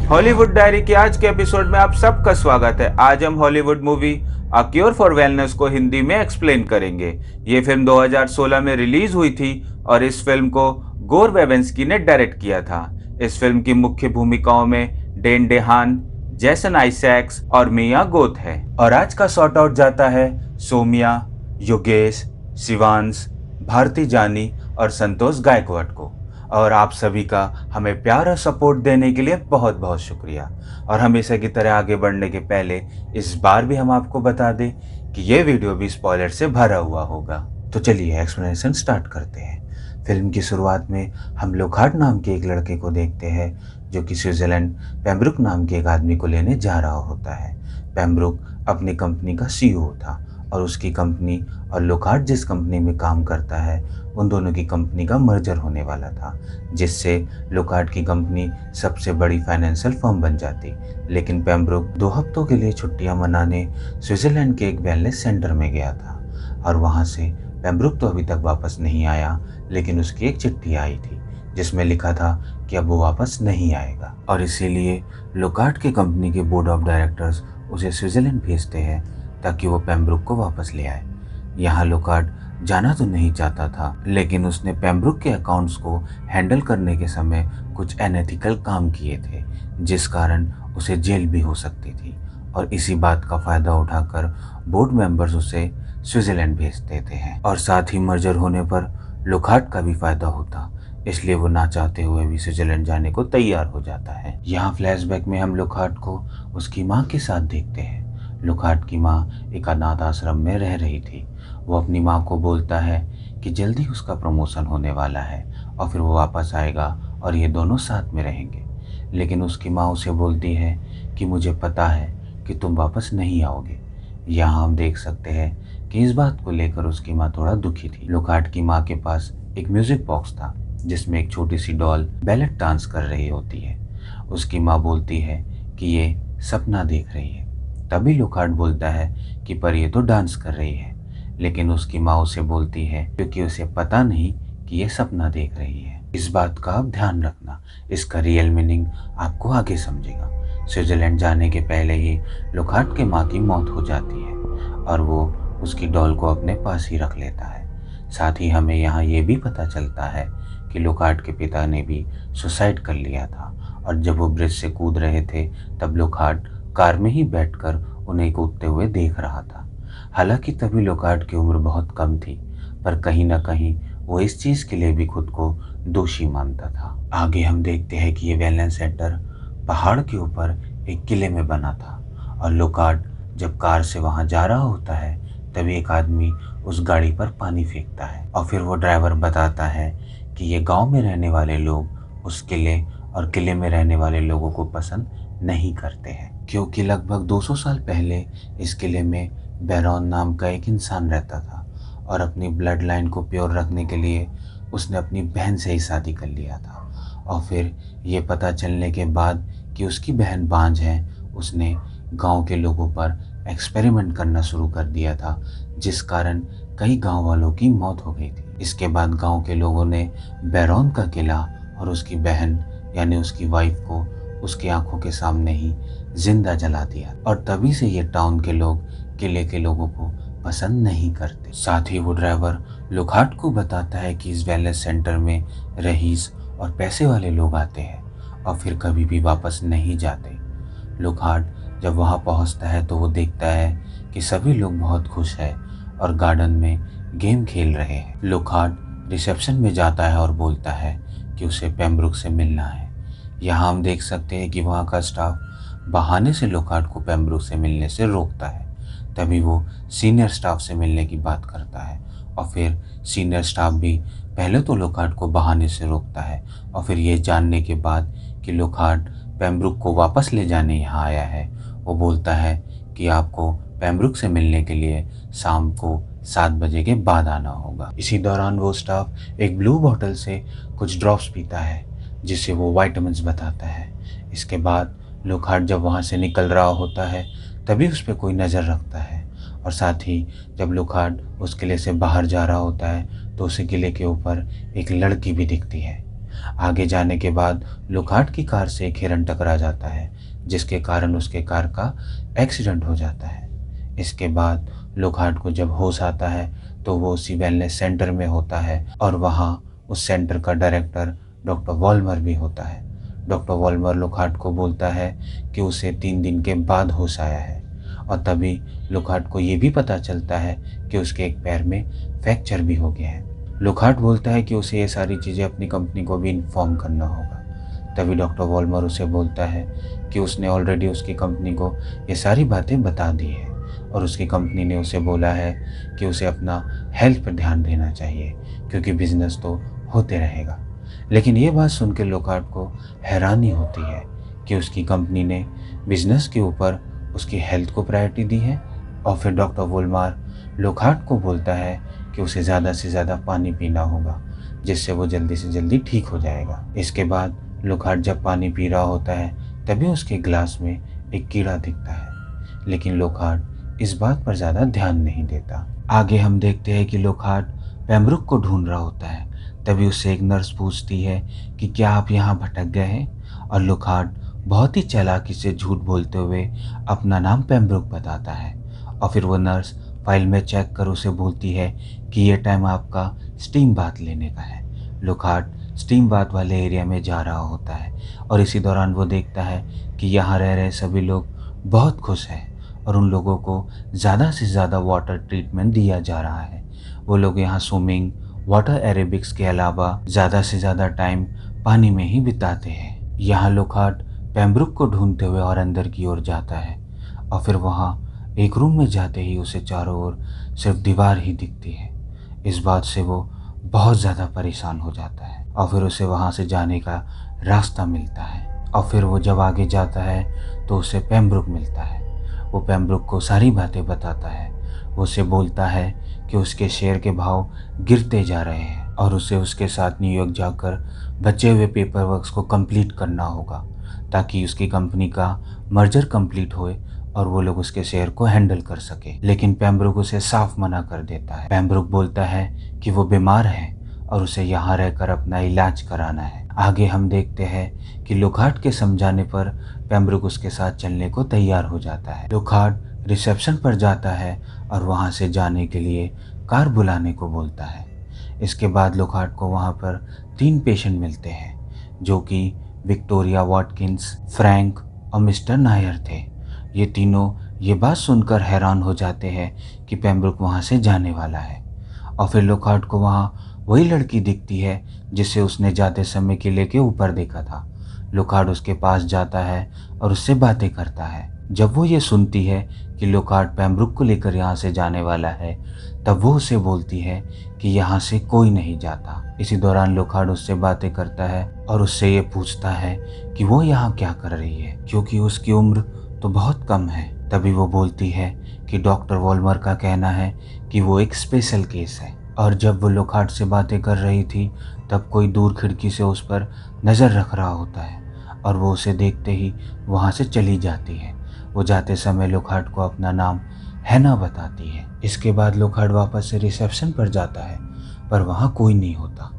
Hollywood diary के आज के एपिसोड में आप सबका स्वागत है। आज हम Hollywood movie a cure for wellness को हिंदी में एक्सप्लेन करेंगे। ये फिल्म 2016 में रिलीज हुई थी और इस फिल्म को गोर वेबेंस्की ने डायरेक्ट किया था। इस फिल्म की मुख्य भूमिकाओं में डेन डेहान, जैसन आइजैक्स और मिया गोथ है। और आज का शॉर्ट आउट जाता है सोमिया, योगेश, शिवांश, भारती जानी और संतोष गायकवाड को। और आप सभी का हमें प्यार और सपोर्ट देने के लिए बहुत बहुत शुक्रिया। और हमेशा की तरह आगे बढ़ने के पहले इस बार भी हम आपको बता दें कि ये वीडियो भी स्पॉइलर से भरा हुआ होगा। तो चलिए एक्सप्लेनेशन स्टार्ट करते हैं। फिल्म की शुरुआत में हम लोकहार्ट नाम के एक लड़के को देखते हैं जो कि स्विट्जरलैंड पेम्ब्रुक नाम के एक आदमी को लेने जा रहा होता है। पेम्ब्रुक अपनी कंपनी का सीईओ था और उसकी कंपनी और लोकहार्ट जिस कंपनी में काम करता है उन दोनों की कंपनी का मर्जर होने वाला था, जिससे लोकहार्ट की कंपनी सबसे बड़ी फाइनेंशियल फर्म बन जाती। लेकिन पेम्ब्रुक 2 हफ्तों के लिए छुट्टियां मनाने स्विट्जरलैंड के एक वेलनेस सेंटर में गया था और वहां से पेम्ब्रुक तो अभी तक वापस नहीं आया, लेकिन उसकी एक चिट्ठी आई थी जिसमें लिखा था कि अब वो वापस नहीं आएगा और इसीलिए लोकहार्ट के कंपनी के बोर्ड ऑफ डायरेक्टर्स उसे स्विट्जरलैंड भेजते हैं ताकि वो पेम्ब्रुक को वापस ले आए। यहाँ लोकहार्ट जाना तो नहीं चाहता था, लेकिन उसने पेम्ब्रुक के अकाउंट्स को हैंडल करने के समय कुछ अनएथिकल काम किए थे जिस कारण उसे जेल भी हो सकती थी। और इसी बात का फायदा उठाकर बोर्ड मेंबर्स उसे स्विट्जरलैंड भेज देते हैं और साथ ही मर्जर होने पर लोकहार्ट का भी फायदा होता, इसलिए वो ना चाहते हुए भी स्विट्जरलैंड जाने को तैयार हो जाता है। यहाँ फ्लैशबैक में हम लोकहार्ट को उसकी माँ के साथ देखते हैं। लोकहार्ट की माँ एक अनाथ आश्रम में रह रही थी। वो अपनी माँ को बोलता है कि जल्दी उसका प्रमोशन होने वाला है और फिर वो वापस आएगा और ये दोनों साथ में रहेंगे। लेकिन उसकी माँ उसे बोलती है कि मुझे पता है कि तुम वापस नहीं आओगे। यहाँ हम देख सकते हैं कि इस बात को लेकर उसकी माँ थोड़ा दुखी थी। लोकहार्ट की माँ के पास एक म्यूजिक बॉक्स था जिसमें एक छोटी सी डॉल बैलेट डांस कर रही होती है। उसकी माँ बोलती है कि ये सपना देख रही है। तभी लोकहार्ट बोलता है कि पर ये तो डांस कर रही है, लेकिन उसकी माँ उसे बोलती है क्योंकि उसे पता नहीं कि ये सपना देख रही है। इस बात का आप ध्यान रखना, इसका रियल मीनिंग आपको आगे समझेगा। स्विट्जरलैंड जाने के पहले ही लोकहार्ट के माँ की मौत हो जाती है और वो उसकी डॉल को अपने पास ही रख लेता है। साथ ही हमें यहाँ ये भी पता चलता है कि लोकहार्ट के पिता ने भी सुसाइड कर लिया था और जब वो ब्रिज से कूद रहे थे तब लोकहार्ट कार में ही बैठकर उन्हें कूदते हुए देख रहा था। हालांकि तभी लोकहार्ट की उम्र बहुत कम थी, पर कहीं ना कहीं वो इस चीज के लिए भी खुद को दोषी मानता था। आगे हम देखते हैं कि ये वेलनेस सेंटर पहाड़ के ऊपर एक किले में बना था और लोकहार्ट जब कार से वहां जा रहा होता है तभी एक आदमी उस गाड़ी पर पानी फेंकता है और फिर वो ड्राइवर बताता है कि ये गांव में रहने वाले लोग उस किले और किले में रहने वाले लोगों को पसंद नहीं करते हैं, क्योंकि लगभग 200 साल पहले इस किले में बैरॉन नाम का एक इंसान रहता था और अपनी ब्लड लाइन को प्योर रखने के लिए उसने अपनी बहन से ही शादी कर लिया था। और फिर ये पता चलने के बाद कि उसकी बहन बांझ है, उसने गांव के लोगों पर एक्सपेरिमेंट करना शुरू कर दिया था, जिस कारण कई गांव वालों की मौत हो गई थी। इसके बाद गांव के लोगों ने बैरॉन का किला और उसकी बहन यानी उसकी वाइफ को उसकी आंखों के सामने ही जिंदा जला दिया और तभी से ये टाउन के लोग किले के लोगों को पसंद नहीं करते। साथ ही वो ड्राइवर लोकहार्ट को बताता है कि इस वेलनेस सेंटर में रईस और पैसे वाले लोग आते हैं और फिर कभी भी वापस नहीं जाते। लोकहार्ट जब वहां पहुंचता है तो वो देखता है कि सभी लोग बहुत खुश हैं और गार्डन में गेम खेल रहे हैं। लोकहार्ट रिसेप्शन में जाता है और बोलता है कि उसे पेम्ब्रुक से मिलना है। यहाँ हम देख सकते हैं कि वहाँ का स्टाफ बहाने से लोकहार्ट को पेम्ब्रुक से मिलने से रोकता है। तभी वो सीनियर स्टाफ से मिलने की बात करता है और फिर सीनियर स्टाफ भी पहले तो लोकहार्ट को बहाने से रोकता है और फिर ये जानने के बाद कि लोकहार्ट पेम्ब्रुक को वापस ले जाने यहाँ आया है, वो बोलता है कि आपको पेम्ब्रुक से मिलने के लिए शाम को 7 बजे के बाद आना होगा। इसी दौरान वो स्टाफ एक ब्लू बोतल से कुछ ड्रॉप्स पीता है जिसे वो विटामिन्स बताता है। इसके बाद लोकहार्ट जब वहाँ से निकल रहा होता है तभी उस पर कोई नज़र रखता है और साथ ही जब लोकहार्ट उस किले से बाहर जा रहा होता है तो उसे किले के ऊपर एक लड़की भी दिखती है। आगे जाने के बाद लुकहार्ट की कार से एक हिरन टकरा जाता है, जिसके कारण उसके कार का एक्सीडेंट हो जाता है। इसके बाद लुकहार्ट को जब होश आता है तो वो उसी वेलनेस सेंटर में होता है और वहाँ उस सेंटर का डायरेक्टर डॉक्टर वॉल्मर भी होता है। डॉक्टर वॉल्मर लुकहार्ट को बोलता है कि उसे 3 दिन के बाद होश आया है और तभी लुकहार्ट को ये भी पता चलता है कि उसके एक पैर में फ्रैक्चर भी हो गया है। लुकहार्ट बोलता है कि उसे ये सारी चीज़ें अपनी कंपनी को भी इन्फॉर्म करना होगा। तभी डॉक्टर वॉल्मर उसे बोलता है कि उसने ऑलरेडी उसकी कंपनी को ये सारी बातें बता दी है और उसकी कंपनी ने उसे बोला है कि उसे अपना हेल्थ पर ध्यान देना चाहिए क्योंकि बिजनेस तो होते रहेगा। लेकिन ये बात सुनकर लुकहार्ट को हैरानी होती है कि उसकी कंपनी ने बिजनेस के ऊपर उसकी हेल्थ को प्रायोरिटी दी है। और फिर डॉक्टर वोल्मार लुकहार्ट को बोलता है कि उसे ज़्यादा से ज़्यादा पानी पीना होगा, जिससे वो जल्दी से जल्दी ठीक हो जाएगा। इसके बाद लुकहार्ट जब पानी पी रहा होता है तभी उसके ग्लास में एक कीड़ा दिखता है, लेकिन लुकहार्ट इस बात पर ज़्यादा ध्यान नहीं देता। आगे हम देखते हैं कि लुकहार्ट पेम्ब्रुक को ढूंढ रहा होता है। तभी उससे एक नर्स पूछती है कि क्या आप यहाँ भटक गए हैं, और लुकहार्ट बहुत ही चालाकी से झूठ बोलते हुए अपना नाम पेम्ब्रुक बताता है। और फिर वो नर्स फाइल में चेक कर उसे बोलती है कि ये टाइम आपका स्टीम बाथ लेने का है। लुकहार्ट स्टीम बाथ वाले एरिया में जा रहा होता है और इसी दौरान वो देखता है कि यहाँ रह रहे सभी लोग बहुत खुश हैं और उन लोगों को ज़्यादा से ज़्यादा वाटर ट्रीटमेंट दिया जा रहा है। वो लोग यहाँ स्विमिंग, वाटर एरोबिक्स के अलावा ज़्यादा से ज़्यादा टाइम पानी में ही बिताते हैं। यहाँ लुकहार्ट पेम्ब्रुक को ढूंढते हुए और अंदर की ओर जाता है और फिर वहाँ एक रूम में जाते ही उसे चारों ओर सिर्फ दीवार ही दिखती है। इस बात से वो बहुत ज़्यादा परेशान हो जाता है और फिर उसे वहाँ से जाने का रास्ता मिलता है। और फिर वो जब आगे जाता है तो उसे पेम्ब्रुक मिलता है। वो पेम्ब्रुक को सारी बातें बताता है। वो उसे बोलता है कि उसके शेयर के भाव गिरते जा रहे हैं और उसे उसके साथ न्यूयॉर्क जाकर बचे हुए पेपर वर्क्स को कंप्लीट करना होगा ताकि उसकी कंपनी का मर्जर कंप्लीट होए और वो लोग उसके शेयर को हैंडल कर सके। लेकिन पेम्ब्रुक उसे साफ मना कर देता है। पेम्ब्रुक बोलता है कि वो बीमार है और उसे यहाँ रहकर अपना इलाज कराना है। आगे हम देखते हैं कि लुकहार्ट के समझाने पर पेम्ब्रुक उसके साथ चलने को तैयार हो जाता है। लुकहार्ट रिसेप्शन पर जाता है और वहाँ से जाने के लिए कार बुलाने को बोलता है। इसके बाद लुकहार्ट को वहाँ पर 3 पेशेंट मिलते हैं जो कि विक्टोरिया वॉटकिंस, फ्रैंक और मिस्टर नायर थे। ये तीनों ये बात सुनकर हैरान हो जाते हैं कि पेम्ब्रुक वहाँ से जाने वाला है। और फिर लुकहार्ट को वहाँ वही लड़की दिखती है जिसे उसने जाते समय किले के ऊपर देखा था। लुकहार्ट उसके पास जाता है और उससे बातें करता है। जब वो ये सुनती है कि लुकहार्ट पेम्ब्रुक को लेकर यहाँ से जाने वाला है तब वो उसे बोलती है कि यहाँ से कोई नहीं जाता। इसी दौरान लुकहार्ट उससे बातें करता है और उससे ये पूछता है कि वो यहाँ क्या कर रही है क्योंकि उसकी उम्र तो बहुत कम है। तभी वो बोलती है कि डॉक्टर वॉल्मर का कहना है कि वो एक स्पेशल केस है। और जब वो लुकहार्ट से बातें कर रही थी तब कोई दूर खिड़की से उस पर नज़र रख रहा होता है और वो उसे देखते ही वहाँ से चली जाती है। वो जाते समय लुकहार्ट को अपना नाम हैना बताती है। इसके बाद लुकहार्ट वापस से रिसेप्शन पर जाता है पर वहाँ कोई नहीं होता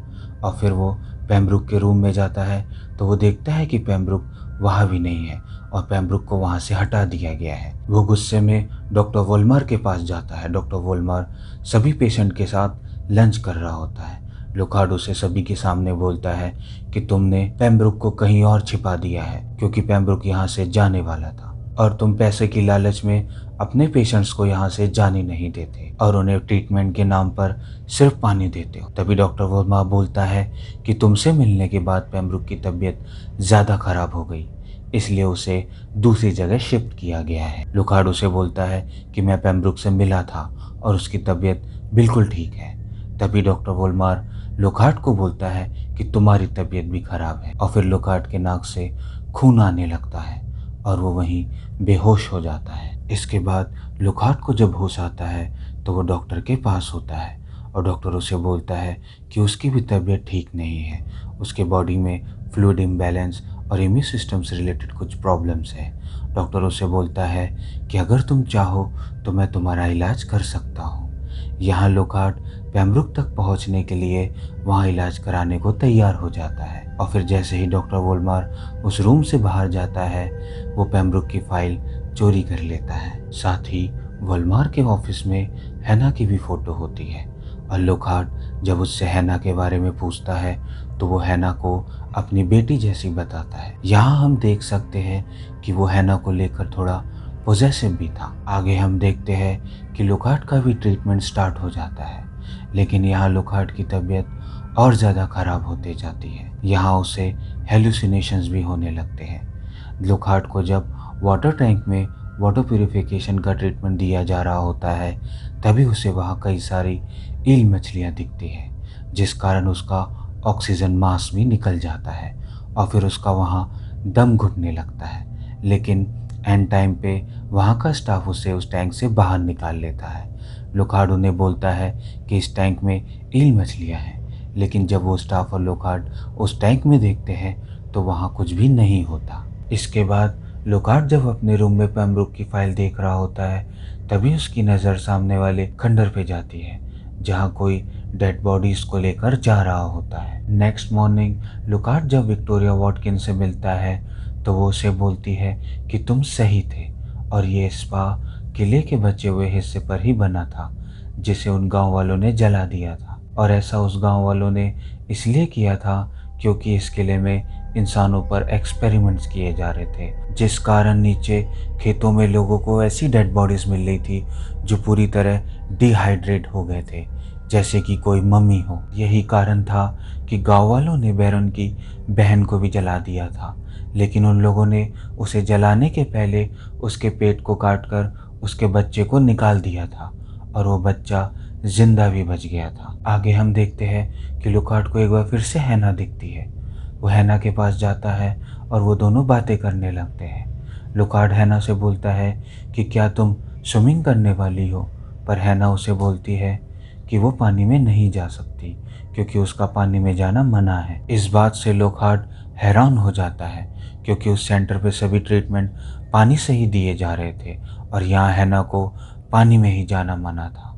और फिर वो पेम्ब्रुक के रूम में जाता है तो वो देखता है कि पेम्ब्रुक वहाँ भी नहीं है और पेम्ब्रुक को वहाँ से हटा दिया गया है। वो गुस्से में डॉक्टर वोल्मार के पास जाता है। डॉक्टर वोल्मार सभी पेशेंट के साथ लंच कर रहा होता है। लुकहार्ट उसे सभी के सामने बोलता है कि तुमने पेम्ब्रुक को कहीं और छिपा दिया है क्योंकि पेम्ब्रुक यहाँ से जाने वाला था और तुम पैसे की लालच में अपने पेशेंट्स को यहाँ से जाने नहीं देते और उन्हें ट्रीटमेंट के नाम पर सिर्फ पानी देते हो। तभी डॉक्टर वोल्मार बोलता है कि तुमसे मिलने के बाद पेम्ब्रुक की तबीयत ज़्यादा खराब हो गई, इसलिए उसे दूसरी जगह शिफ्ट किया गया है। लुकहार्ट उसे बोलता है कि मैं पेम्ब्रुक से मिला था और उसकी तबीयत बिल्कुल ठीक है। तभी डॉक्टर वोल्मार लुकहार्ट को बोलता है कि तुम्हारी तबीयत भी खराब है और फिर लुकहार्ट के नाक से खून आने लगता है और वो वहीं बेहोश हो जाता है। इसके बाद लुकहार्ट को जब होश आता है तो वो डॉक्टर के पास होता है और डॉक्टर उसे बोलता है कि उसकी भी तबीयत ठीक नहीं है। उसके बॉडी में फ्लूइड इम्बैलेंस और इम्यून सिस्टम से रिलेटेड कुछ प्रॉब्लम्स है। डॉक्टर उसे बोलता है कि अगर तुम चाहो तो मैं तुम्हारा इलाज कर सकता हूँ। यहाँ लुकहार्ट पेम्ब्रुक तक पहुंचने के लिए वहां इलाज कराने को तैयार हो जाता है। और फिर जैसे ही डॉक्टर वोल्मार उस रूम से बाहर जाता है, वो पेम्ब्रुक की फाइल चोरी कर लेता है। साथ ही वोल्मार के ऑफिस में हैना की भी फोटो होती है और लॉकहार्ट जब उससे हैना के बारे में पूछता है तो वो हैना को अपनी बेटी जैसी बताता है। यहाँ हम देख सकते हैं कि वो हैना को लेकर थोड़ा पॉजेसिव भी था। आगे हम देखते हैं कि लॉकहार्ट का भी ट्रीटमेंट स्टार्ट हो जाता है, लेकिन यहाँ लॉकहार्ट की तबीयत और ज़्यादा खराब होते जाती है। यहाँ उसे हेलुसिनेशंस भी होने लगते हैं। लॉकहार्ट को जब वाटर टैंक में वाटर प्यूरिफिकेशन का ट्रीटमेंट दिया जा रहा होता है, तभी उसे वहाँ कई सारी ईल मछलियाँ दिखती हैं, जिस कारण उसका ऑक्सीजन मास्क भी निकल जाता है और फिर उसका वहाँ दम घुटने लगता है। लेकिन एंड टाइम पे वहाँ का स्टाफ उसे उस टैंक से बाहर निकाल लेता है। लॉकहार्ट उन्हें बोलता है कि इस टैंक में ईल मछलियाँ हैं, लेकिन जब वो स्टाफ और लॉकहार्ट उस टैंक में देखते हैं तो वहाँ कुछ भी नहीं होता। इसके बाद लॉकहार्ट जब अपने रूम में पेम्ब्रुक की फाइल देख रहा होता है, तभी उसकी नज़र सामने वाले खंडर पे जाती है जहाँ कोई डेड बॉडीज को लेकर जा रहा होता है। नेक्स्ट मॉर्निंग लॉकहार्ट जब विक्टोरिया वॉटकिन से मिलता है तो वो उसे बोलती है कि तुम सही थे और ये स्पा किले के बचे हुए हिस्से पर ही बना था जिसे उन गांव वालों ने जला दिया था। और ऐसा उस गांव वालों ने इसलिए किया था क्योंकि इस किले में इंसानों पर एक्सपेरिमेंट्स किए जा रहे थे, जिस कारण नीचे खेतों में लोगों को ऐसी डेड बॉडीज मिल रही थी जो पूरी तरह डिहाइड्रेट हो गए थे, जैसे कि कोई मम्मी हो। यही कारण था कि गांव वालों ने बैरन की बहन को भी जला दिया था, लेकिन उन लोगों ने उसे जलाने के पहले उसके पेट को काटकर उसके बच्चे को निकाल दिया था और वो बच्चा जिंदा भी बच गया था। आगे हम देखते हैं कि लॉकहार्ट को एक बार फिर से हैना दिखती है। वो हैना के पास जाता है और वो दोनों बातें करने लगते हैं। लॉकहार्ट हैना से बोलता है कि क्या तुम स्विमिंग करने वाली हो, पर हैना उसे बोलती है कि वो पानी में नहीं जा सकती क्योंकि उसका पानी में जाना मना है। इस बात से लॉकहार्ट हैरान हो जाता है क्योंकि उस सेंटर पे सभी ट्रीटमेंट पानी से ही दिए जा रहे थे और यहाँ हैना को पानी में ही जाना मना था।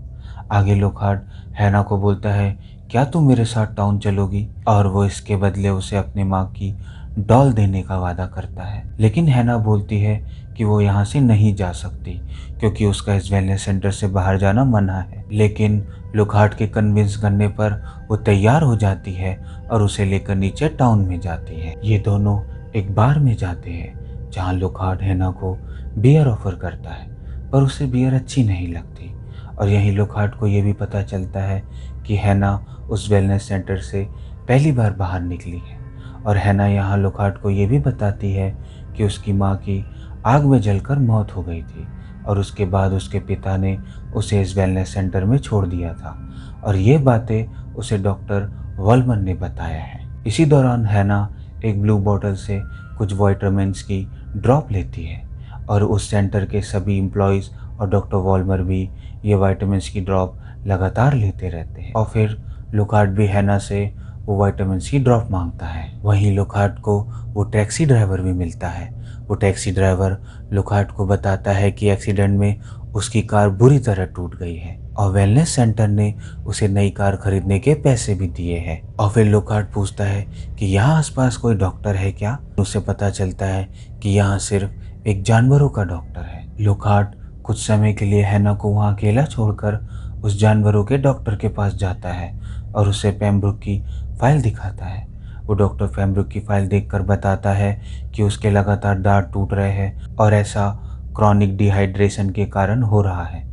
आगे लॉकहार्ट हैना को बोलता है क्या तुम मेरे साथ टाउन चलोगी, और वो इसके बदले उसे अपनी माँ की डॉल देने का वादा करता है। लेकिन हैना बोलती है कि वो यहाँ से नहीं जा सकती क्योंकि उसका इस वेलनेस सेंटर से बाहर जाना मना है। लेकिन लॉकहार्ट के कन्विंस करने पर वो तैयार हो जाती है और उसे लेकर नीचे टाउन में जाती है। ये दोनों एक बार में जाते हैं जहाँ लॉकहार्ट हैना को बियर ऑफर करता है, पर उसे बियर अच्छी नहीं लगती। और यहीं लॉकहार्ट को ये भी पता चलता है कि हैना उस वेलनेस सेंटर से पहली बार बाहर निकली है। और हैना यहाँ लॉकहार्ट को ये भी बताती है कि उसकी माँ की आग में जलकर मौत हो गई थी और उसके बाद उसके पिता ने उसे इस वेलनेस सेंटर में छोड़ दिया था और ये बातें उसे डॉक्टर वॉल्मर ने बताया है। इसी दौरान हैना एक ब्लू बोतल से कुछ विटामिन्स की ड्रॉप लेती है और उस सेंटर के सभी एम्प्लॉयज़ और डॉक्टर वॉल्मर भी ये विटामिन्स की ड्रॉप लगातार लेते रहते हैं। और फिर लॉकहार्ट भी हैना से वो विटामिन्स की ड्रॉप मांगता है। वहीं लॉकहार्ट को वो टैक्सी ड्राइवर भी मिलता है। वो टैक्सी ड्राइवर लॉकहार्ट को बताता है कि एक्सीडेंट में उसकी कार बुरी तरह टूट गई है और वेलनेस सेंटर ने उसे नई कार खरीदने के पैसे भी दिए हैं। और फिर लॉकहार्ट पूछता है कि यहाँ आसपास कोई डॉक्टर है क्या। उसे पता चलता है कि यहाँ सिर्फ एक जानवरों का डॉक्टर है। लॉकहार्ट कुछ समय के लिए हैना को वहाँ अकेला छोड़कर उस जानवरों के डॉक्टर के पास जाता है और उसे पेम्ब्रुक की फाइल दिखाता है। वो डॉक्टर पेम्ब्रुक की फाइल देखकर बताता है कि उसके लगातार दांत टूट रहे हैं और ऐसा क्रॉनिक डिहाइड्रेशन के कारण हो रहा है।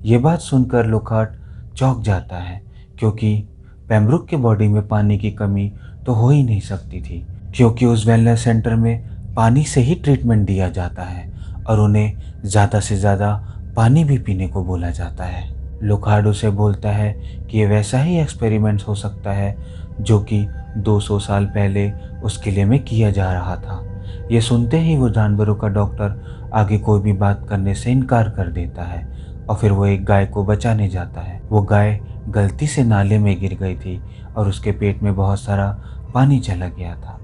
ये बात सुनकर लॉकहार्ट चौंक जाता है क्योंकि पेम्ब्रुक के बॉडी में पानी की कमी तो हो ही नहीं सकती थी, क्योंकि उस वेलनेस सेंटर में पानी से ही ट्रीटमेंट दिया जाता है और उन्हें ज़्यादा से ज़्यादा पानी भी पीने को बोला जाता है। लॉकहार्ट उसे बोलता है कि ये वैसा ही एक्सपेरिमेंट हो सकता है जो कि 200 साल पहले उस किले में किया जा रहा था। ये सुनते ही वो जानवरों का डॉक्टर आगे कोई भी बात करने से इनकार कर देता है और फिर वो एक गाय को बचाने जाता है। वो गाय गलती से नाले में गिर गई थी और उसके पेट में बहुत सारा पानी चला गया था।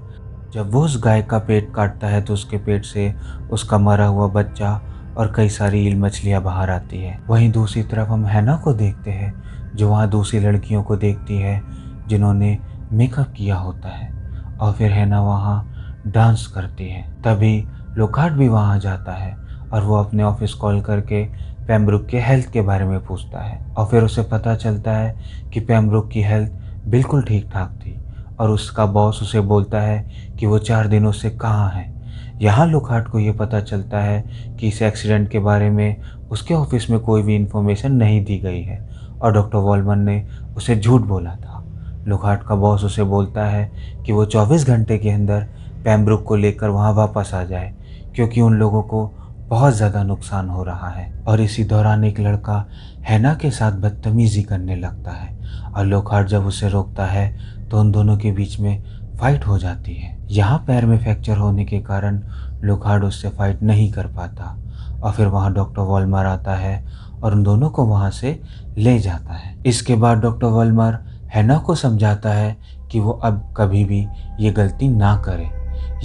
जब वो उस गाय का पेट काटता है तो उसके पेट से उसका मरा हुआ बच्चा और कई सारी ईल मछलियाँ बाहर आती है। वहीं दूसरी तरफ हम हैना को देखते हैं जो वहाँ दूसरी लड़कियों को देखती है जिन्होंने मेकअप किया होता है। और फिर हैना वहाँ डांस करती है। तभी लोकार्ट भी वहाँ जाता है और वो अपने ऑफिस कॉल करके पेम्ब्रुक के हेल्थ के बारे में पूछता है। और फिर उसे पता चलता है कि पेम्ब्रुक की हेल्थ बिल्कुल ठीक ठाक थी और उसका बॉस उसे बोलता है कि वो 4 दिनों से कहाँ है। यहाँ लोकार्ट को ये पता चलता है कि इस एक्सीडेंट के बारे में उसके ऑफिस में कोई भी इन्फॉर्मेशन नहीं दी गई है और डॉक्टर वॉलमर ने उसे झूठ बोला था। लोकार्ट का बॉस उसे बोलता है कि वो 24 घंटे के अंदर पेम्ब्रुक को लेकर वहाँ वापस आ जाए, क्योंकि उन लोगों को बहुत ज़्यादा नुकसान हो रहा है। और इसी दौरान एक लड़का हैना के साथ बदतमीज़ी करने लगता है और लोकार्ट जब उसे रोकता है तो उन दोनों के बीच में फाइट हो जाती है। यहाँ पैर में फ्रैक्चर होने के कारण लोकार्ट उससे फाइट नहीं कर पाता और फिर वहाँ डॉक्टर वॉलमर आता है और उन दोनों को वहाँ से ले जाता है। इसके बाद डॉक्टर वॉलमर हैना को समझाता है कि वो अब कभी भी ये गलती ना करे।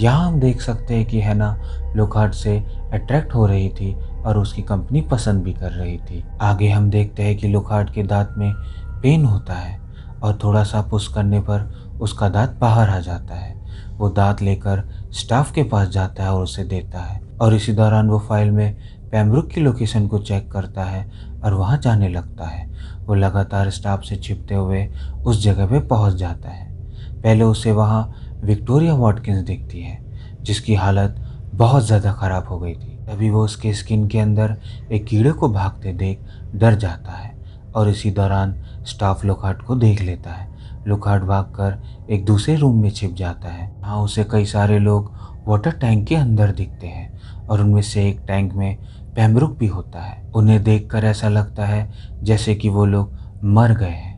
यहाँ हम देख सकते हैं कि हैना लोकार्ट से अट्रैक्ट हो रही थी और उसकी कंपनी पसंद भी कर रही थी। आगे हम देखते हैं कि लोकार्ट के दांत में पेन होता है और थोड़ा सा पुश करने पर उसका दांत बाहर आ जाता है। वो दांत लेकर स्टाफ के पास जाता है और उसे देता है और इसी दौरान वो फाइल में पेम्ब्रुक की लोकेशन को चेक करता है और वहाँ जाने लगता है। वो लगातार स्टाफ से छिपते हुए उस जगह पे पहुँच जाता है। पहले उसे वहाँ विक्टोरिया वॉटकिंस दिखती है जिसकी हालत बहुत ज़्यादा ख़राब हो गई थी। तभी वो उसके स्किन के अंदर एक कीड़े को भागते देख डर जाता है और इसी दौरान स्टाफ लोकार्ट को देख लेता है। लोकार्ट भागकर एक दूसरे रूम में छिप जाता है। वहाँ उसे कई सारे लोग वाटर टैंक के अंदर दिखते हैं और उनमें से एक टैंक में पेम्ब्रुक भी होता है। उन्हें देखकर ऐसा लगता है जैसे कि वो लोग मर गए हैं।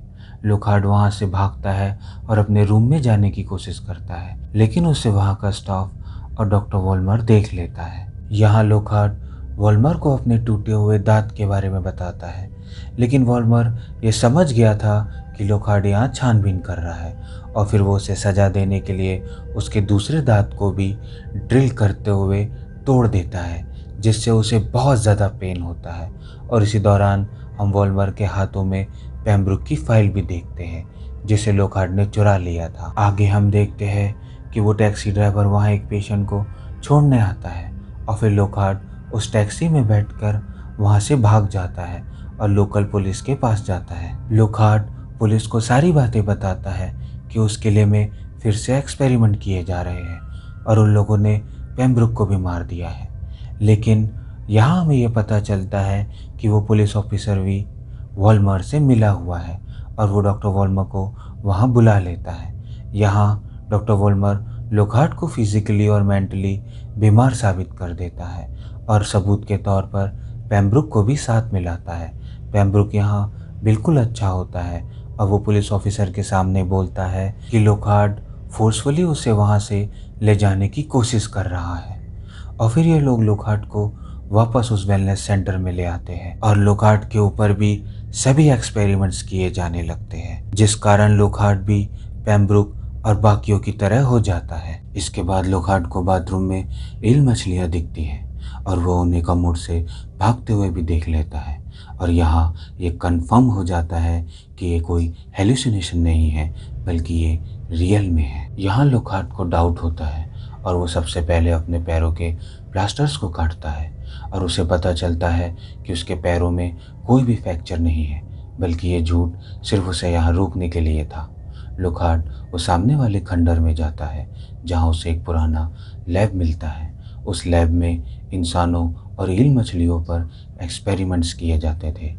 लोकार्ट वहाँ से भागता है और अपने रूम में जाने की कोशिश करता है, लेकिन उसे वहाँ का स्टाफ और डॉक्टर वॉलमर देख लेता है। यहाँ लोकार्ट वॉलमर को अपने टूटे हुए दांत के बारे में बताता है, लेकिन वॉलमर ये समझ गया था कि लोकार्ट यहाँ छानबीन कर रहा है और फिर वो उसे सजा देने के लिए उसके दूसरे दांत को भी ड्रिल करते हुए तोड़ देता है, जिससे उसे बहुत ज़्यादा पेन होता है। और इसी दौरान हम वॉलमर के हाथों में पेम्ब्रुक की फाइल भी देखते हैं जिसे लोकार्ट ने चुरा लिया था। आगे हम देखते हैं कि वो टैक्सी ड्राइवर वहाँ एक पेशेंट को छोड़ने आता है और फिर लोकार्ट उस टैक्सी में बैठकर वहाँ से भाग जाता है और लोकल पुलिस के पास जाता है। लोकार्ट पुलिस को सारी बातें बताता है कि उस किले में फिर से एक्सपेरिमेंट किए जा रहे हैं और उन लोगों ने पेम्ब्रुक को भी मार दिया है। लेकिन यहाँ हमें ये पता चलता है कि वो पुलिस ऑफिसर भी वॉलमर से मिला हुआ है और वो डॉक्टर वॉलमर को वहाँ बुला लेता है। यहाँ डॉक्टर वॉलमर लोकार्ट को फिजिकली और मेंटली बीमार साबित कर देता है और सबूत के तौर पर पेम्ब्रुक को भी साथ मिलाता है। पेम्ब्रुक यहाँ बिल्कुल अच्छा होता है और वो पुलिस ऑफिसर के सामने बोलता है कि लोकार्ट फोर्सफुली उसे वहाँ से ले जाने की कोशिश कर रहा है। और फिर ये लोग लोकार्ट को वापस उस वेलनेस सेंटर में ले आते हैं और लोकार्ट के ऊपर भी सभी एक्सपेरिमेंट्स किए जाने लगते हैं, जिस कारण लोकार्ट भी पेम्ब्रुक और बाकियों की तरह हो जाता है। इसके बाद लोकार्ट को बाथरूम में ईल मछलियाँ दिखती हैं और वो उन्हें कमोड से भागते हुए भी देख लेता है और यहाँ ये कंफर्म हो जाता है कि ये कोई हेलुसिनेशन नहीं है बल्कि ये रियल में है। यहाँ लोकार्ट को डाउट होता है और वो सबसे पहले अपने पैरों के प्लास्टर्स को काटता है और उसे पता चलता है कि उसके पैरों में कोई भी फ्रैक्चर नहीं है, बल्कि ये झूठ सिर्फ उसे यहाँ रोकने के लिए था। लोकार्ट वो सामने वाले खंडर में जाता है जहाँ उसे एक पुराना लैब मिलता है। उस लैब में इंसानों और ईल मछलियों पर एक्सपेरिमेंट्स किए जाते थे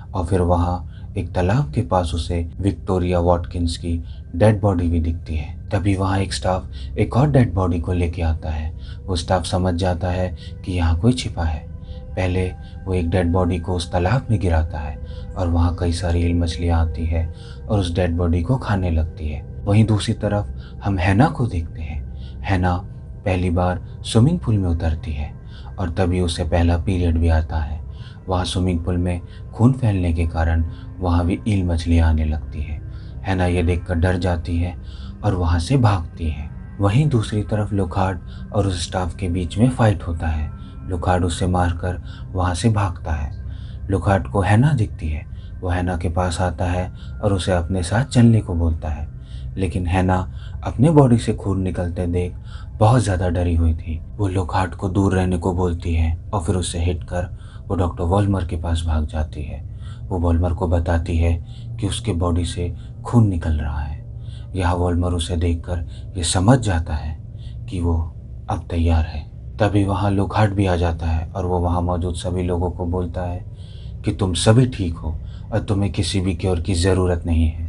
और फिर वहाँ एक तालाब के पास उसे विक्टोरिया वॉटकिंस की डेड बॉडी भी दिखती है। तभी वहाँ एक स्टाफ एक और डेड बॉडी को लेके आता है। वो स्टाफ समझ जाता है कि यहाँ कोई छिपा है। पहले वो एक डेड बॉडी को उस तालाब में गिराता है और वहाँ कई सारी ईल मछलियाँ आती है और उस डेड बॉडी को खाने लगती है। वहीं दूसरी तरफ हम हैना को देखते हैं। हैना पहली बार स्विमिंग पूल में उतरती है और तभी उसे पहला पीरियड भी आता है। वहाँ स्विमिंग पूल में खून फैलने के कारण वहाँ भी ईल मछलियाँ आने लगती है। हैना ये देखकर डर जाती है और वहाँ से भागती है। वहीं दूसरी तरफ लोकार्ट और उस स्टाफ के बीच में फाइट होता है। लोकार्ट उसे मारकर वहाँ से भागता है। लोकार्ट को हैना दिखती है वो हैना के पास आता है और उसे अपने साथ चलने को बोलता है, लेकिन हैना अपने बॉडी से खून निकलते देख बहुत ज़्यादा डरी हुई थी। वो लोकहार्ट को दूर रहने को बोलती है और फिर उससे हिट कर वो डॉक्टर वॉल्मर के पास भाग जाती है। वो वॉल्मर को बताती है कि उसके बॉडी से खून निकल रहा है। यह वॉल्मर उसे देखकर ये समझ जाता है कि वो अब तैयार है। तभी वहाँ लोकहार्ट भी आ जाता है और वो वहाँ मौजूद सभी लोगों को बोलता है कि तुम सभी ठीक हो और तुम्हें किसी भी क्योर की ज़रूरत नहीं है,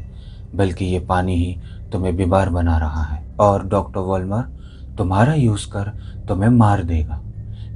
बल्कि ये पानी ही तुम्हें बीमार बना रहा है और डॉक्टर वॉल्मर तुम्हारा यूज़ कर तुम्हें मार देगा।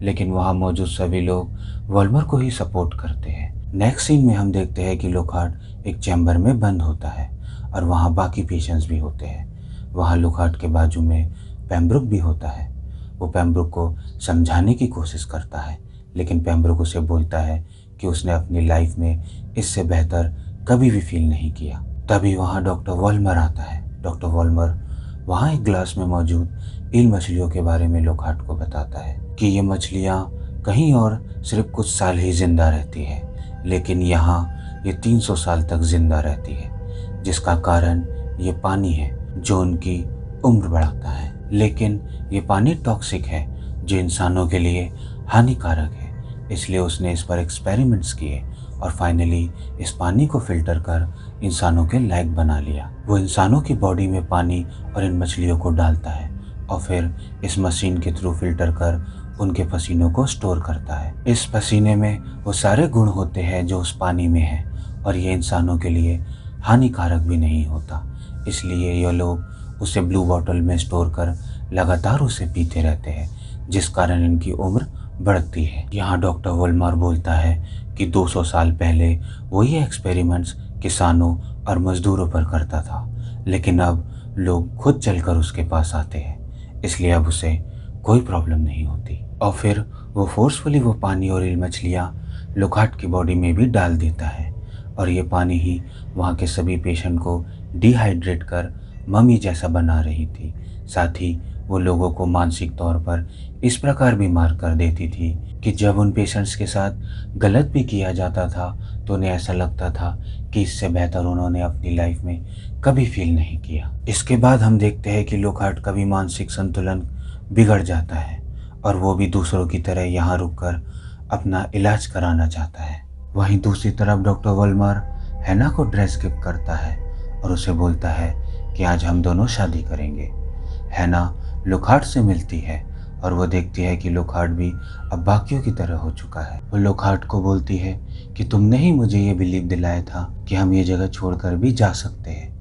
लेकिन वहाँ मौजूद सभी लोग वॉल्मर को ही सपोर्ट करते हैं। नेक्स्ट सीन में हम देखते हैं कि लोकहार्ट एक चैम्बर में बंद होता है और वहाँ बाकी पेशेंट्स भी होते हैं। वहाँ लोकहार्ट के बाजू में पेम्ब्रुक भी होता है। वो पेम्ब्रुक को समझाने की कोशिश करता है, लेकिन पेम्ब्रुक उसे बोलता है कि उसने अपनी लाइफ में इससे बेहतर कभी भी फील नहीं किया। तभी वहाँ डॉक्टर वॉल्मर आता है। डॉक्टर वॉल्मर वहाँ एक ग्लास में मौजूद ईल मछलियों के बारे में लोकहार्ट को बताता है कि ये मछलियाँ कहीं और सिर्फ कुछ साल ही जिंदा रहती है, लेकिन यहाँ ये 300 साल तक जिंदा रहती है, जिसका कारण ये पानी है जो उनकी उम्र बढ़ाता है। लेकिन ये पानी टॉक्सिक है जो इंसानों के लिए हानिकारक है, इसलिए उसने इस पर एक्सपेरिमेंट्स किए और फाइनली इस पानी को फिल्टर कर इंसानों के लायक बना लिया। वो इंसानों की बॉडी में पानी और इन मछलियों को डालता है और फिर इस मशीन के थ्रू फिल्टर कर उनके पसीनों को स्टोर करता है। इस पसीने में वो सारे गुण होते हैं जो उस पानी में है और ये इंसानों के लिए हानिकारक भी नहीं होता, इसलिए ये लोग उसे ब्लू बॉटल में स्टोर कर लगातार उसे पीते रहते हैं, जिस कारण इनकी उम्र बढ़ती है। यहाँ डॉक्टर वॉल्मर बोलता है कि 200 साल पहले वो ये एक्सपेरिमेंट्स किसानों और मजदूरों पर करता था, लेकिन अब लोग खुद चलकर उसके पास आते हैं, इसलिए अब उसे कोई प्रॉब्लम नहीं होती। और फिर वो फोर्सफुली वो पानी और ईल मछलियाँ लोकहार्ट की बॉडी में भी डाल देता है और ये पानी ही वहाँ के सभी पेशेंट को डिहाइड्रेट कर मम्मी जैसा बना रही थी। साथ ही वो लोगों को मानसिक तौर पर इस प्रकार बीमार कर देती थी कि जब उन पेशेंट्स के साथ गलत भी किया जाता था तो उन्हें ऐसा लगता था कि इससे बेहतर उन्होंने अपनी लाइफ में कभी फील नहीं किया। इसके बाद हम देखते हैं कि लोकहार्ट का भी मानसिक संतुलन बिगड़ जाता है और वो भी दूसरों की तरह यहाँ रुककर अपना इलाज कराना चाहता है। वहीं दूसरी तरफ डॉक्टर वॉल्मर हैना को ड्रेस गिफ्ट करता है और उसे बोलता है कि आज हम दोनों शादी करेंगे। हैना लोकहार्ट से मिलती है और वो देखती है कि लोकहार्ट भी अब बाकियों की तरह हो चुका है। वो लोकहार्ट को बोलती है कि तुमने ही मुझे ये बिलीव दिलाया था कि हम ये जगह छोड़कर भी जा सकते हैं,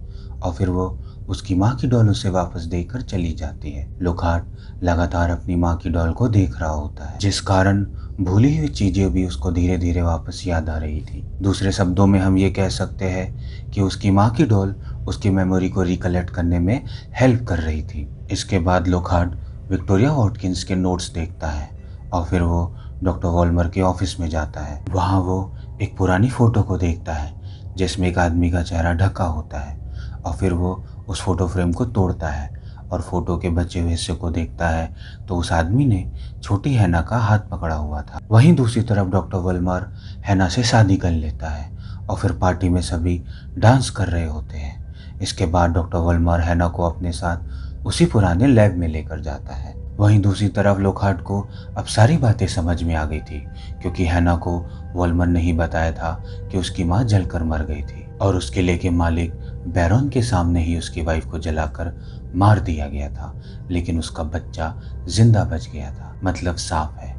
और फिर वो उसकी माँ की डॉल उसे वापस देकर चली जाती है। लोकहार्ट लगातार अपनी माँ की डॉल को देख रहा होता है, जिस कारण भूली हुई चीजें भी उसको धीरे धीरे वापस याद आ रही थी। दूसरे शब्दों में हम ये कह सकते हैं कि उसकी माँ की डॉल उसकी मेमोरी को रिकलेक्ट करने में हेल्प कर रही थी। इसके बाद लोकहार्ट विक्टोरिया वॉटकिंस के नोट्स देखता है और फिर वो डॉक्टर वॉल्मर के ऑफिस में जाता है। वहाँ वो एक पुरानी फोटो को देखता है जिसमें एक आदमी का चेहरा ढका होता है और फिर वो उस फोटो फ्रेम को तोड़ता है और फोटो के बचे हुए हिस्से को देखता है तो उस आदमी ने छोटी हैना का हाथ पकड़ा हुआ था। वहीं दूसरी तरफ डॉक्टर वॉल्मर हैना से शादी कर लेता है और फिर पार्टी में सभी डांस कर रहे होते हैं। इसके बाद डॉक्टर वॉल्मर हैना को अपने साथ उसी पुराने लैब में लेकर जाता है। वहीं दूसरी तरफ लोकहार्ट को अब सारी बातें समझ में आ गई थी, क्योंकि हैना को वॉल्मर ने ही बताया था कि उसकी माँ जलकर मर गई थी और उस किले के मालिक बैरॉन के सामने ही उसकी वाइफ को जलाकर मार दिया गया था, लेकिन उसका बच्चा जिंदा बच गया था। मतलब साफ है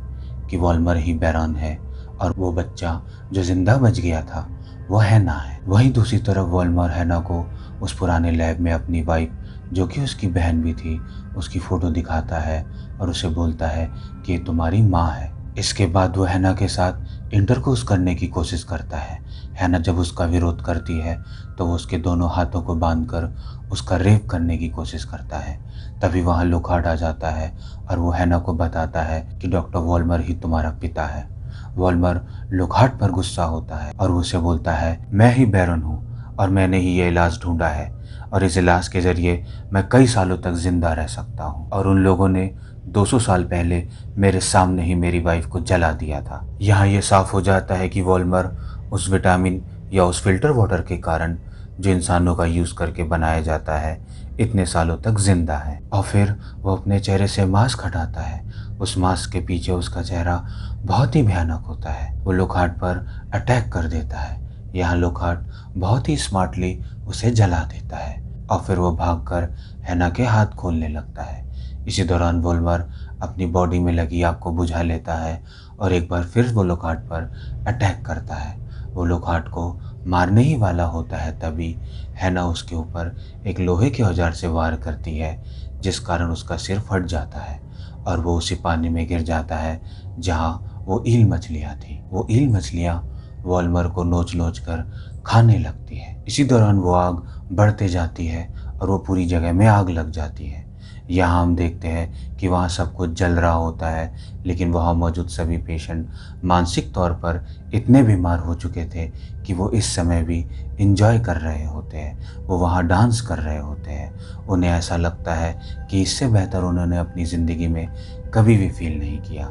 कि वॉल्मर ही बैरॉन है और वो बच्चा जो जिंदा बच गया था वो हैना है। वहीं दूसरी तरफ वॉल्मर हैना को उस पुराने लैब में अपनी वाइफ, जो कि उसकी बहन भी थी, उसकी फ़ोटो दिखाता है और उसे बोलता है कि ये तुम्हारी माँ है। इसके बाद वो हैना के साथ इंटरकोर्स करने की कोशिश करता है। हैना जब उसका विरोध करती है तो वो उसके दोनों हाथों को बांधकर उसका रेप करने की कोशिश करता है। तभी वहाँ लोकहार्ट आ जाता है और वो हैना को बताता है कि डॉक्टर वॉल्मर ही तुम्हारा पिता है। वॉल्मर लोकहार्ट पर गुस्सा होता है और उसे बोलता है मैं ही बैरन हूँ और मैंने ही ये इलाज ढूंढा है और इस इलाज के ज़रिए मैं कई सालों तक जिंदा रह सकता हूँ, और उन लोगों ने 200 साल पहले मेरे सामने ही मेरी वाइफ को जला दिया था। यहाँ ये साफ हो जाता है कि वॉल्मर उस विटामिन या उस फिल्टर वाटर के कारण जो इंसानों का यूज़ करके बनाया जाता है इतने सालों तक जिंदा है। और फिर वो अपने चेहरे से मास्क हटाता है। उस मास्क के पीछे उसका चेहरा बहुत ही भयानक होता है। वो लोकहार्ट पर अटैक कर देता है। यहाँ लोकहार्ट बहुत ही स्मार्टली उसे जला देता है और फिर वो भागकर हैना के हाथ खोलने लगता है। इसी दौरान वोल्मर अपनी बॉडी में लगी आग को बुझा लेता है और एक बार फिर वो लोकहार्ट पर अटैक करता है। वो लोकहार्ट को मारने ही वाला होता है तभी हैना उसके ऊपर एक लोहे के औजार से वार करती है, जिस कारण उसका सिर फट जाता है और वो उसी पानी में गिर जाता है जहाँ वो ईल मछलियाँ थी। वो ईल मछलियाँ वोल्मर को नोच नोच कर खाने लगती है। इसी दौरान वो आग बढ़ते जाती है और वो पूरी जगह में आग लग जाती है। यहाँ हम देखते हैं कि वहाँ सब कुछ जल रहा होता है, लेकिन वहाँ मौजूद सभी पेशेंट मानसिक तौर पर इतने बीमार हो चुके थे कि वो इस समय भी इंजॉय कर रहे होते हैं। वो वहाँ डांस कर रहे होते हैं। उन्हें ऐसा लगता है कि इससे बेहतर उन्होंने अपनी ज़िंदगी में कभी भी फील नहीं किया।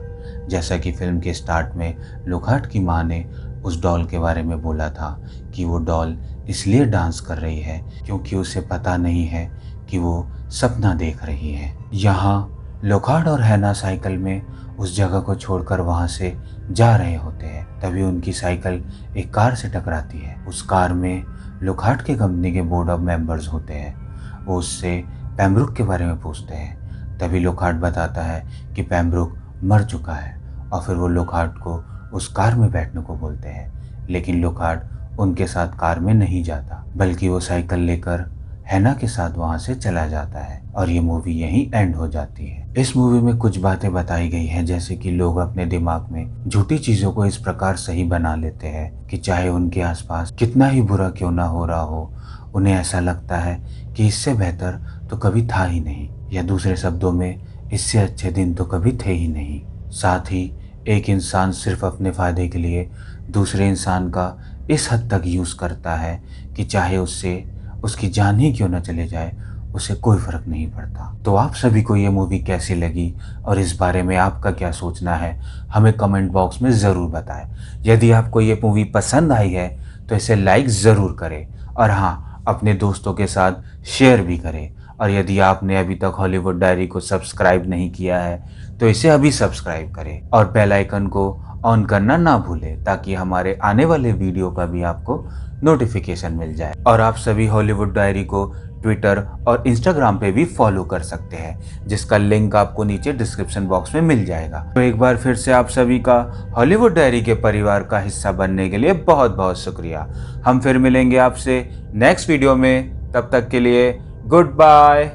जैसा कि फिल्म के स्टार्ट में लोकहार्ट की माँ ने उस डॉल के बारे में बोला था कि वो डॉल इसलिए डांस कर रही है क्योंकि उसे पता नहीं है कि वो सपना देख रही है। यहाँ लोकहार्ट और हैना साइकिल में उस जगह को छोड़कर वहाँ से जा रहे होते हैं। तभी उनकी साइकिल एक कार से टकराती है। उस कार में लोकहार्ट के कंपनी के बोर्ड ऑफ मेंबर्स होते हैं। वो उससे पेम्ब्रुक के बारे में पूछते हैं। तभी लोकहार्ट बताता है कि पेम्ब्रुक मर चुका है और फिर वो लोकहार्ट को उस कार में बैठने को बोलते हैं। लेकिन लोकहार्ट उनके साथ कार में नहीं जाता, बल्कि वो साइकिल लेकर हैना के साथ वहाँ से चला जाता है और ये मूवी यहीं एंड हो जाती है। इस मूवी में कुछ बातें बताई गई हैं, जैसे कि लोग अपने दिमाग में झूठी चीज़ों को इस प्रकार सही बना लेते हैं कि चाहे उनके आसपास कितना ही बुरा क्यों ना हो रहा हो, उन्हें ऐसा लगता है कि इससे बेहतर तो कभी था ही नहीं, या दूसरे शब्दों में इससे अच्छे दिन तो कभी थे ही नहीं। साथ ही एक इंसान सिर्फ अपने फ़ायदे के लिए दूसरे इंसान का इस हद तक यूज़ करता है कि चाहे उससे उसकी जान ही क्यों न चले जाए, उसे कोई फ़र्क नहीं पड़ता। तो आप सभी को ये मूवी कैसी लगी और इस बारे में आपका क्या सोचना है, हमें कमेंट बॉक्स में ज़रूर बताएं। यदि आपको ये मूवी पसंद आई है तो इसे लाइक ज़रूर करें और हाँ, अपने दोस्तों के साथ शेयर भी करें। और यदि आपने अभी तक हॉलीवुड डायरी को सब्सक्राइब नहीं किया है तो इसे अभी सब्सक्राइब करें और बेल आइकन को ऑन करना ना भूलें, ताकि हमारे आने वाले वीडियो का भी आपको नोटिफिकेशन मिल जाए। और आप सभी हॉलीवुड डायरी को ट्विटर और इंस्टाग्राम पे भी फॉलो कर सकते हैं, जिसका लिंक आपको नीचे डिस्क्रिप्शन बॉक्स में मिल जाएगा। तो एक बार फिर से आप सभी का हॉलीवुड डायरी के परिवार का हिस्सा बनने के लिए बहुत बहुत शुक्रिया। हम फिर मिलेंगे आपसे नेक्स्ट वीडियो में, तब तक के लिए गुड बाय।